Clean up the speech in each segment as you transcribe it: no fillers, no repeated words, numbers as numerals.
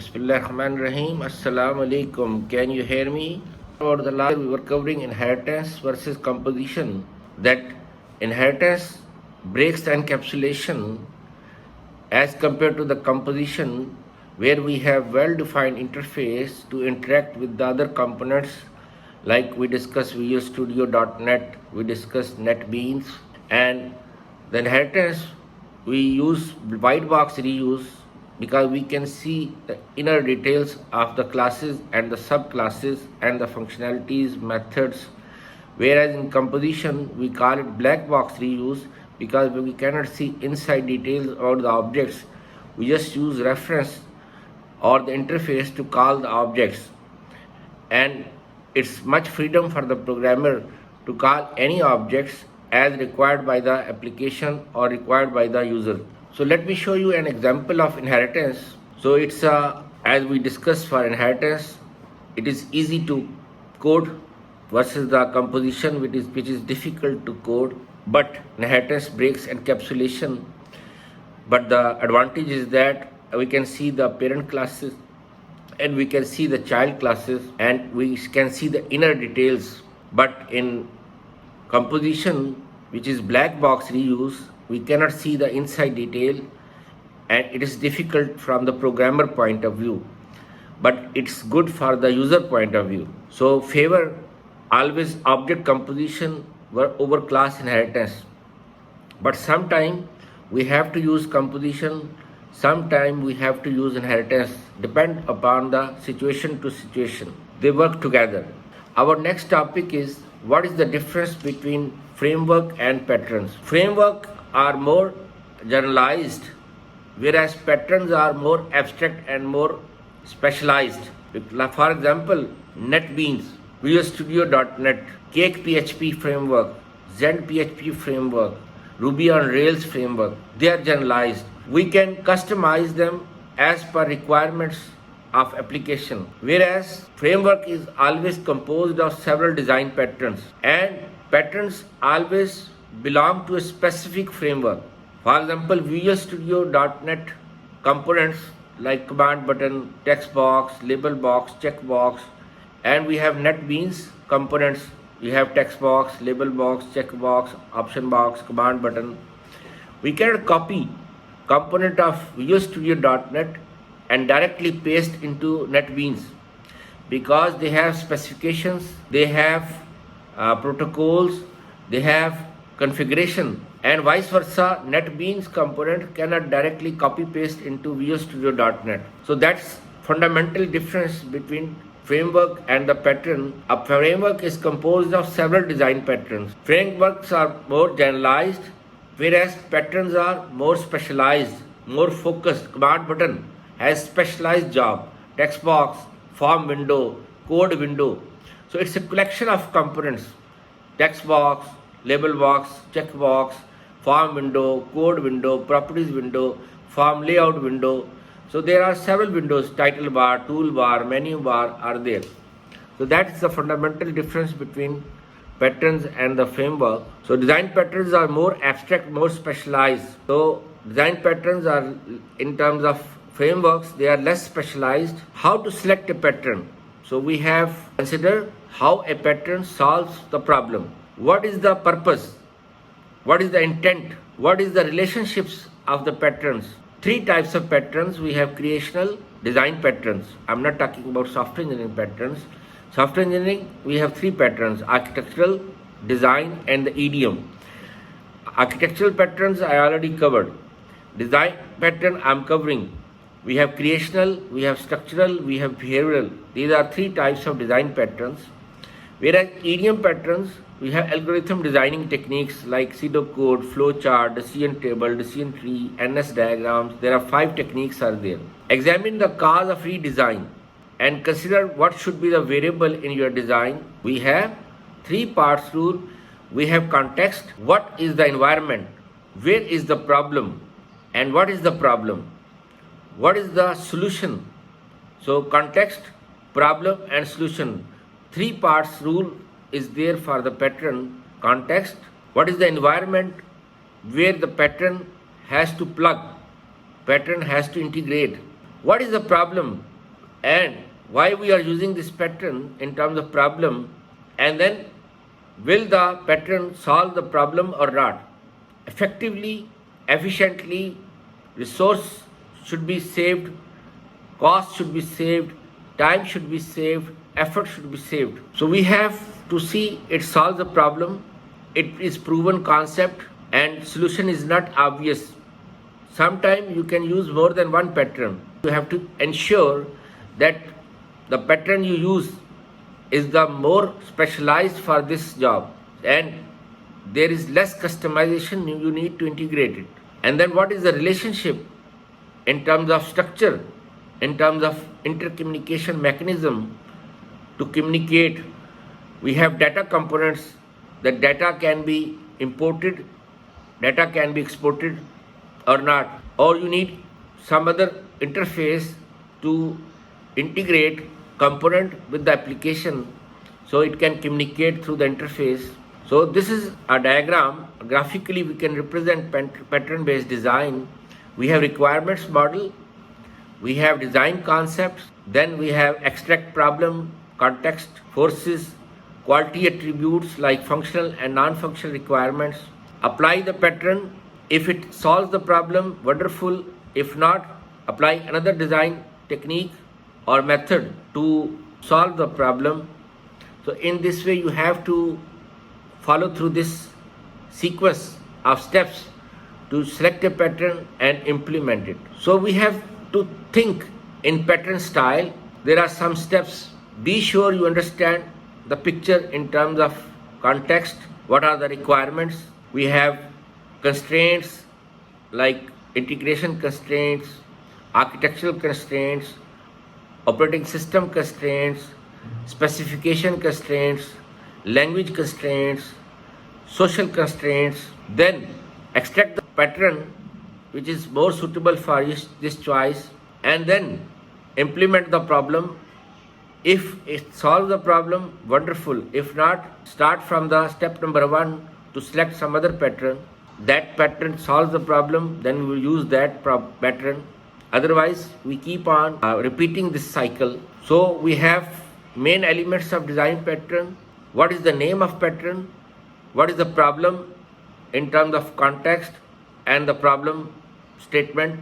Bismillahirrahmanirrahim. Assalamu alaikum. Can you hear me? About the last we were covering inheritance versus composition. That inheritance breaks the encapsulation as compared to the composition where we have well-defined interface to interact with the other components, like we discussed Visual Studio.net, we discussed NetBeans, and the inheritance we use white box reuse because we can see the inner details of the classes and the subclasses and the functionalities, methods, whereas in composition we call it black box reuse because we cannot see inside details about the objects. We just use reference or the interface to call the objects, and it's much freedom for the programmer to call any objects as required by the application or required by the user. So let me show you an example of inheritance. So it's as we discussed for inheritance, it is easy to code versus the composition which is difficult to code, but inheritance breaks encapsulation. But the advantage is that we can see the parent classes and we can see the child classes and we can see the inner details. But in composition, which is black box reuse, we cannot see the inside detail and it is difficult from the programmer point of view, but it's good for the user point of view. So favor always object composition over class inheritance, but sometime we have to use composition, sometime we have to use inheritance, depend upon the situation to situation. They work together. Our next topic is what is the difference between framework and patterns. Framework are more generalized, whereas patterns are more abstract and more specialized. For example, NetBeans, Visual Studio.net, Cake PHP framework, Zend PHP framework, Ruby on Rails framework, they are generalized. We can customize them as per requirements of application, whereas framework is always composed of several design patterns, and patterns always belong to a specific framework. For example, Visual Studio.net components like command button, text box, label box, checkbox, and we have NetBeans components. We have text box, label box, checkbox, option box, command button. We cannot copy component of Visual Studio.net and directly paste into NetBeans because they have specifications, they have protocols, they have configuration, and vice versa. NetBeans component cannot directly copy paste into Visual Studio.net. So that's fundamental difference between framework and the pattern. A framework is composed of several design patterns. Frameworks are more generalized, whereas patterns are more specialized, more focused. Command button has specialized job, text box, form window, code window. So it's a collection of components: text box, label box, checkbox, form window, code window, properties window, form layout window. So there are several windows, title bar, toolbar, menu bar are there. So that is the fundamental difference between patterns and the framework. So design patterns are more abstract, more specialized. So design patterns are, in terms of frameworks, they are less specialized. How to select a pattern? So we have considered how a pattern solves the problem. What is the purpose? What is the intent? What is the relationships of the patterns? Three types of patterns. We have creational, design patterns. I'm not talking about software engineering patterns. Software engineering, we have three patterns: architectural, design, and the idiom. Architectural patterns I already covered. Design pattern I'm covering. We have creational, we have structural, we have behavioral. These are three types of design patterns. Whereas idiom patterns, we have algorithm designing techniques like pseudocode, flowchart, decision table, decision tree, NS diagrams. There are 5 techniques are there. Examine the cause of redesign and consider what should be the variable in your design. We have 3 parts rule. We have context. What is the environment? Where is the problem? And what is the problem? What is the solution? So context, problem, and solution. 3 parts rule is there for the pattern. Context, what is the environment where the pattern has to plug, pattern has to integrate. What is the problem? and why we are using this pattern in terms of problem, and then will the pattern solve the problem or not effectively, efficiently. Resource should be saved, cost should be saved, time should be saved, effort should be saved. So we have to see it solves the problem, it is proven concept, and solution is not obvious. Sometimes you can use more than one pattern. You have to ensure that the pattern you use is the more specialized for this job, and there is less customization you need to integrate it. And then what is the relationship in terms of structure, in terms of intercommunication mechanism to communicate. We have data components. The data can be imported, data can be exported or not, or you need some other interface to integrate component with the application so it can communicate through the interface. So this is a diagram. Graphically we can represent pattern based design. We have requirements model, we have design concepts, then we have extract problem, context, forces, quality attributes like functional and non-functional requirements. Apply the pattern. If it solves the problem, wonderful. If not, apply another design technique or method to solve the problem. So in this way you have to follow through this sequence of steps to select a pattern and implement it. So we have to think in pattern style. There are some steps. Be sure you understand the picture in terms of context. What are the requirements? We have constraints like integration constraints, architectural constraints, operating system constraints, specification constraints, language constraints, social constraints. Then extract the pattern which is more suitable for this choice, and then implement the problem. If it solves the problem, wonderful. If not, start from the step number 1 to select some other pattern. That pattern solves the problem, then we will use that pattern. Otherwise, we keep on repeating this cycle. So we have main elements of design pattern. What is the name of pattern? What is the problem in terms of context and the problem statement,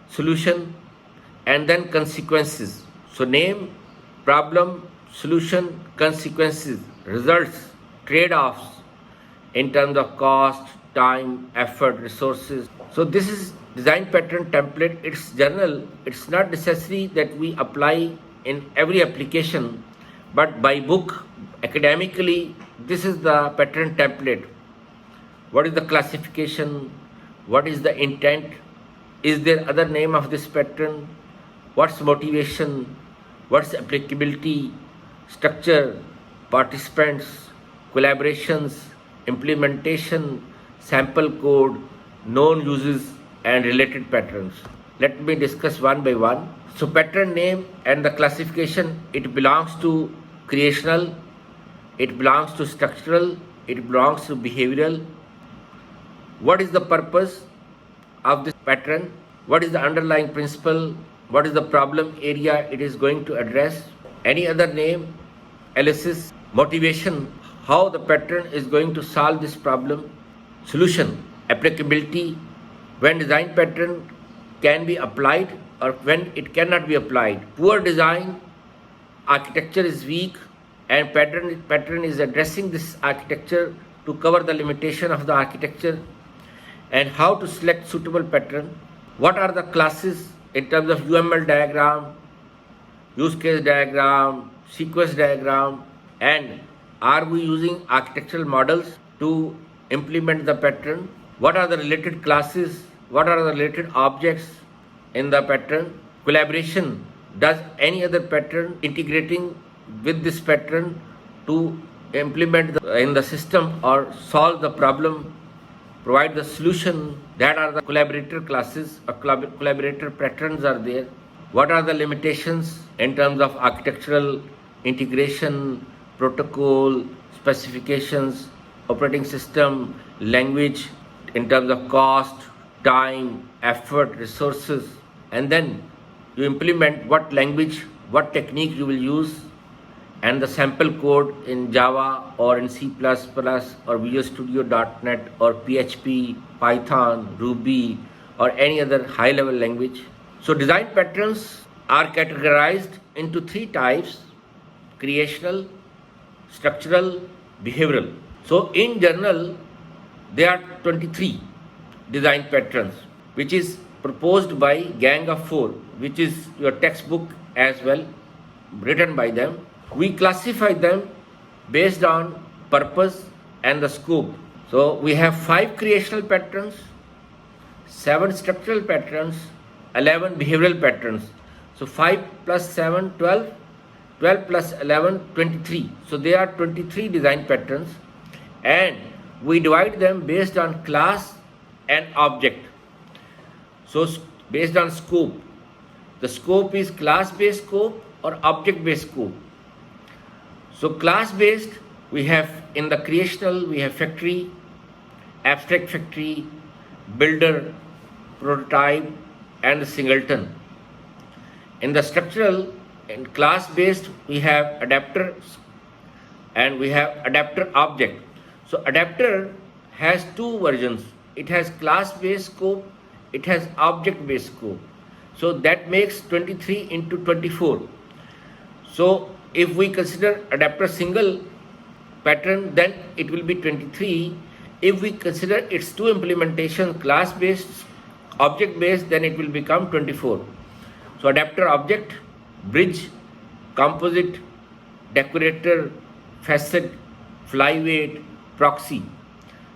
solution, and then consequences. So name, problem, solution, consequences, results, trade-offs in terms of cost, time, effort, resources. So this is design pattern template. It's general. It's not necessary that we apply in every application, but by book, academically, this is the pattern template. What is the classification? What is the intent? Is there other name of this pattern? What's motivation? What's applicability? Structure, participants, collaborations, implementation, sample code, known uses, and related patterns. Let me discuss one by one. So pattern name and the classification, it belongs to creational, it belongs to structural, it belongs to behavioral. What is the purpose of this pattern? What is the underlying principle? What is the problem area it is going to address? Any other name? Analysis, motivation, how the pattern is going to solve this problem. Solution, applicability, when design pattern can be applied or when it cannot be applied. Poor design, architecture is weak, and pattern is addressing this architecture to cover the limitation of the architecture. And how to select suitable pattern. What are the classes in terms of UML diagram, use case diagram, sequence diagram, and are we using architectural models to implement the pattern? What are the related classes? What are the related objects in the pattern? Collaboration, does any other pattern integrating with this pattern to implement in the system or solve the problem, provide the solution? That are the collaborator classes or collaborator patterns are there. What are the limitations in terms of architectural integration, protocol, specifications, operating system, language, in terms of cost, time, effort, resources, and then you implement what language what technique you will use, and the sample code in Java or in C++ or Visual Studio.NET or PHP, Python, Ruby, or any other high level language. So design patterns are categorized into three types: creational, structural, behavioral. So in general, there are 23 design patterns, which is proposed by Gang of Four, which is your textbook as well, written by them. We classify them based on purpose and the scope. So we have 5 creational patterns, 7 structural patterns, 11 behavioral patterns. So 5 plus 7, 12, 12 plus 11, 23. So there are 23 design patterns, and we divide them based on class and object. So based on scope, the scope is class-based scope or object-based scope. So class-based, we have in the creational, we have factory, abstract factory, builder, prototype, and singleton. In the structural and class-based, we have adapter and we have adapter object. So adapter has 2 versions. It has class-based scope, it has object-based scope. So that makes 23 into 24. So if we consider adapter single pattern, then it will be 23. If we consider its 2 implementations, class-based, object-based, then it will become 24. So adapter object, bridge, composite, decorator, facet, flyweight, proxy.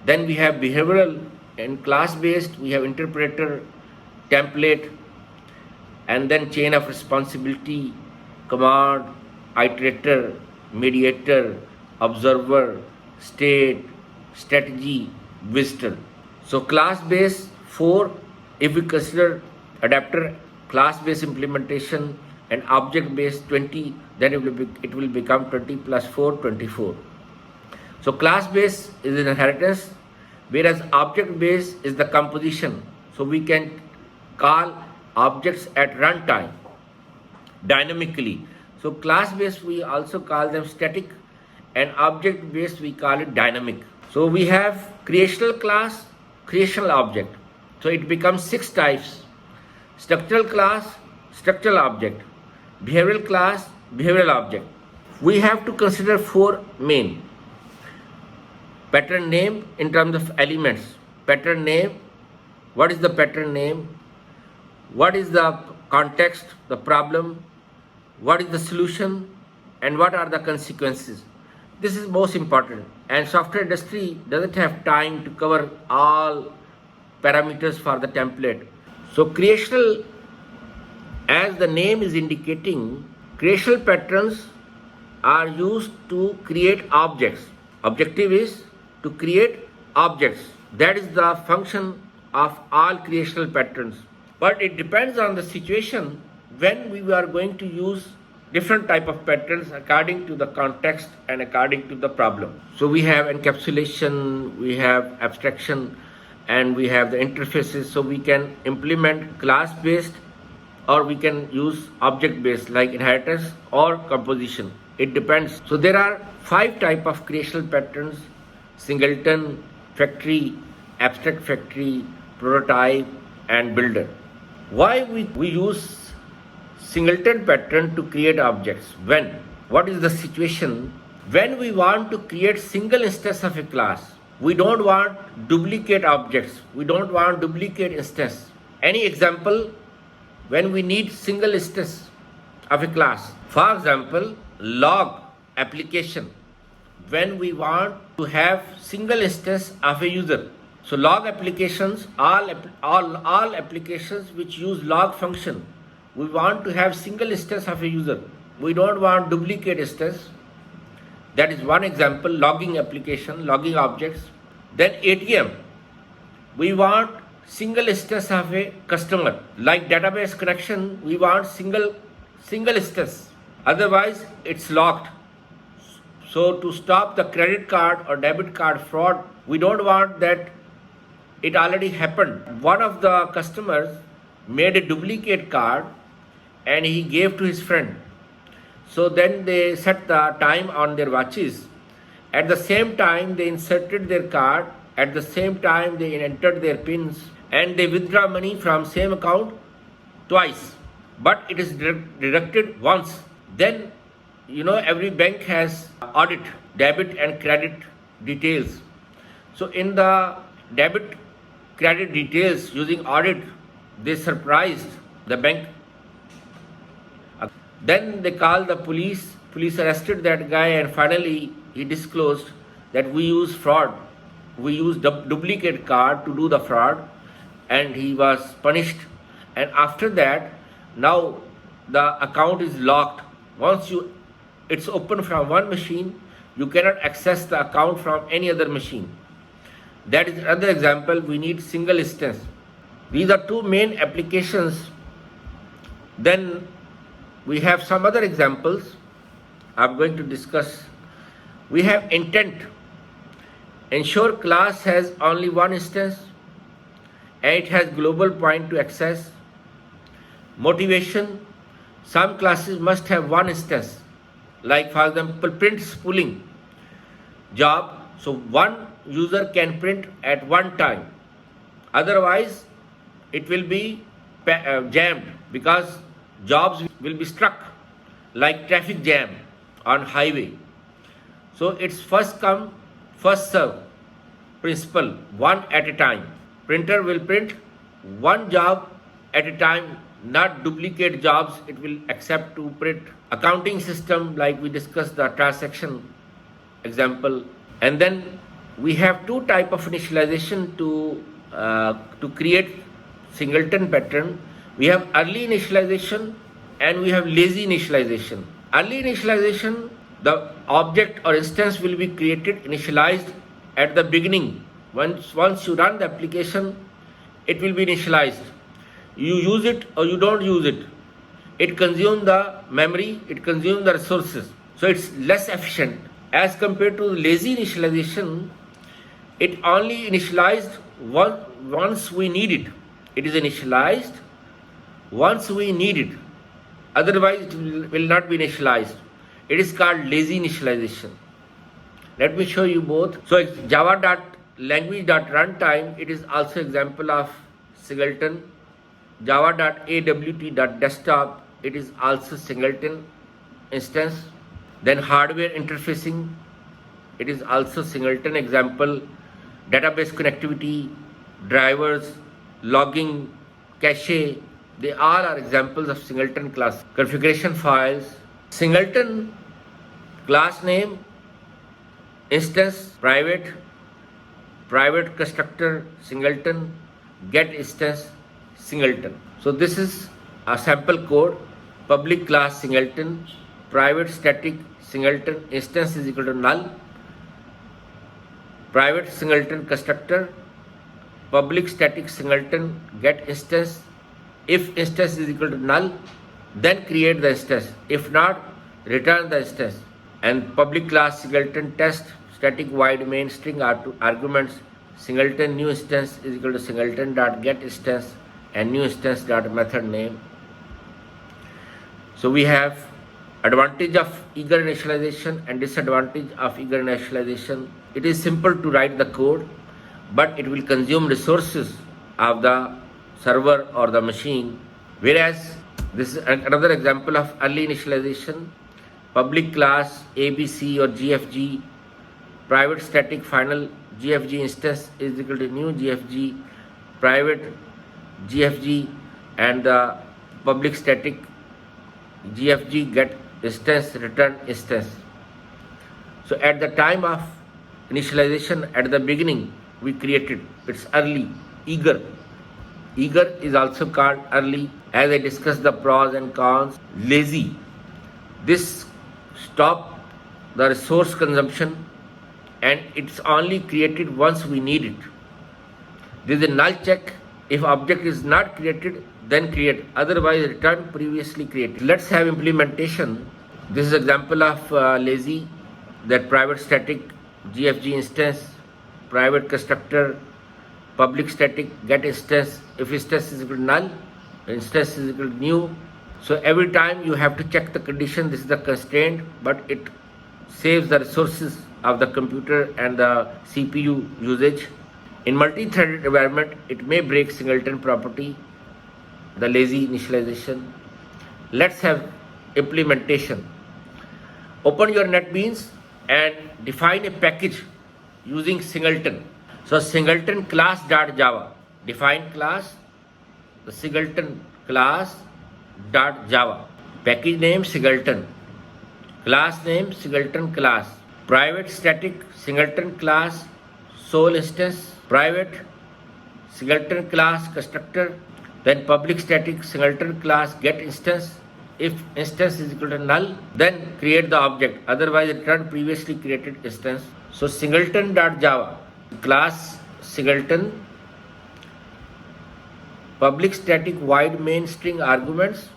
Then we have behavioral and class-based, we have interpreter, template, and then chain of responsibility, command, iterator, mediator, observer, state, strategy, visitor. So class-based 4, if we consider adapter class-based implementation and object-based 20, then it will become 20 plus 4, 24. So class-based is an inheritance, whereas object-based is the composition. So we can call objects at runtime dynamically. So class-based we also call them static, and object-based we call it dynamic. So we have creational class, creational object. So it becomes 6 types: structural class, structural object; behavioral class, behavioral object. We have to consider 4 main: pattern name in terms of elements. Pattern name, what is the pattern name? What is the context, the problem? What is the solution? And what are the consequences? This is most important. And software industry doesn't have time to cover all parameters for the template. So creational, as the name is indicating, creational patterns are used to create objects. Objective is to create objects. That is the function of all creational patterns. But it depends on the situation when we are going to use different type of patterns according to the context and according to the problem. So we have encapsulation, we have abstraction, and we have the interfaces. So we can implement class-based or we can use object-based like inheritance or composition. It depends. So there are 5 type of creational patterns: singleton, factory, abstract factory, prototype, and builder. Why we use singleton pattern to create objects? When? What is the situation? When we want to create single instance of a class, we don't want duplicate objects. We don't want duplicate instance. Any example when we need single instance of a class? For example, log application. When we want to have single instance of a user. So log applications, all applications which use log function, we want to have single instance of a user. We don't want duplicate instance. That is one example, logging application, logging objects. Then ATM, we want single instance of a customer. Like database connection, we want single instance. Otherwise, it's locked. So to stop the credit card or debit card fraud, we don't want that it already happened. One of the customers made a duplicate card and he gave to his friend. So then they set the time on their watches. At the same time, they inserted their card. At the same time, they entered their pins and they withdraw money from same account twice. But it is deducted once. Then, every bank has audit, debit and credit details. So in the debit credit details using audit, they surprised the bank. Then they called the police. Police arrested that guy, and finally he disclosed that we use fraud. We use duplicate card to do the fraud, and he was punished. And after that, now the account is locked. Once it's open from one machine, you cannot access the account from any other machine. That is another example. We need single instance. These are two main applications. Then we have some other examples I'm going to discuss. We have intent. Ensure class has only one instance and it has global point to access. Motivation. Some classes must have one instance. Like for example, print spooling job. So one user can print at one time. Otherwise, it will be jammed because jobs will be struck like traffic jam on highway. So it's first come, first serve principle, one at a time. Printer will print one job at a time, not duplicate jobs. It will accept to print. Accounting system, like we discussed the transaction example. And then we have two type of initialization to create singleton pattern. We have early initialization and we have lazy initialization. Early initialization, the object or instance will be created, initialized at the beginning. Once you run the application, it will be initialized. You use it or you don't use it. It consumes the memory, it consumes the resources. So it's less efficient. As compared to lazy initialization, it only initialized once we need it. It is initialized once we need it. Otherwise, it will not be initialized. It is called lazy initialization. Let me show you both. So it's java.language.runtime. It is also example of singleton. Java.awt.desktop. It is also singleton instance. Then hardware interfacing. It is also singleton example. Database connectivity, drivers, logging, cache. They all are examples of singleton class. Configuration files. Singleton class name, instance, private constructor, singleton, get instance, singleton. So this is a sample code. Public class singleton, private static singleton, instance is equal to null, private singleton constructor, public static singleton, get instance. If instance is equal to null, then create the instance. If not, return the instance. And public class singleton test, static void main string arguments, singleton new instance is equal to singleton dot get instance and new instance dot method name. So we have advantage of eager initialization and disadvantage of eager initialization. It is simple to write the code, but it will consume resources of the server or the machine. Whereas this is another example of early initialization. Public class ABC or GFG, private static final GFG instance is equal to new GFG, private GFG, and the public static GFG get instance, return instance. So at the time of initialization, at the beginning, we created, it's early, eager. Eager is also called early. As I discussed the pros and cons. Lazy. This stop the resource consumption and it's only created once we need it. There is a null check. If object is not created, then create. Otherwise, return previously created. Let's have implementation. This is example of lazy, that private static GFG instance, private constructor, public static get instance. If instance is equal to null, instance is equal to new. So every time you have to check the condition. This is the constraint, but it saves the resources of the computer and the CPU usage. In multi-threaded environment, it may break singleton property, the lazy initialization. Let's have implementation. Open your NetBeans and define a package using singleton. So singleton class.java. Define class, the singleton class.java. Package name singleton. Class name singleton class. Private static singleton class sole instance. Private singleton class constructor. Then public static singleton class get instance. If instance is equal to null, then create the object. Otherwise, return previously created instance. So singleton.java class singleton, public static void main string arguments,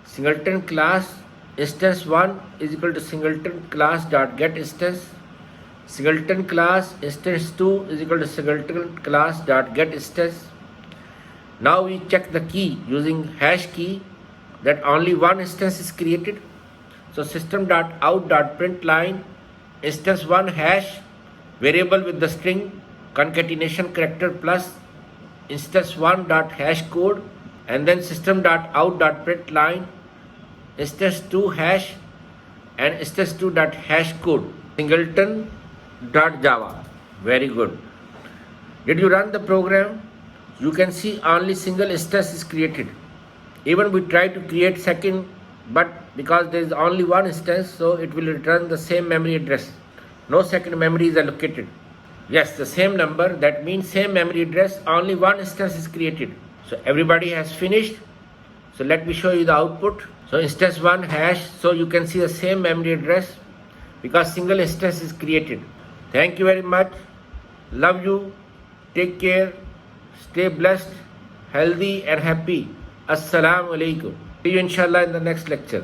singleton class instance 1 is equal to singleton class dot get instance, singleton class instance 2 is equal to singleton class dot get instance. Now we check the key using hash key that only one instance is created. So system.out.println instance 1 hash variable with the string concatenation character plus instance 1 dot hash code, and then system.out.println instance 2 hash and instance 2 dot hash code singleton.java. Very good. Did you run the program? You can see only single instance is created. Even we try to create second, but because there is only one instance, so it will return the same memory address. No second memory is allocated. Yes, the same number, that means same memory address, only one instance is created. So everybody has finished. So let me show you the output. So instance 1 hash, so you can see the same memory address because single instance is created. Thank you very much. Love you. Take care. Stay blessed, healthy and happy. Assalamu alaikum. See you inshallah in the next lecture.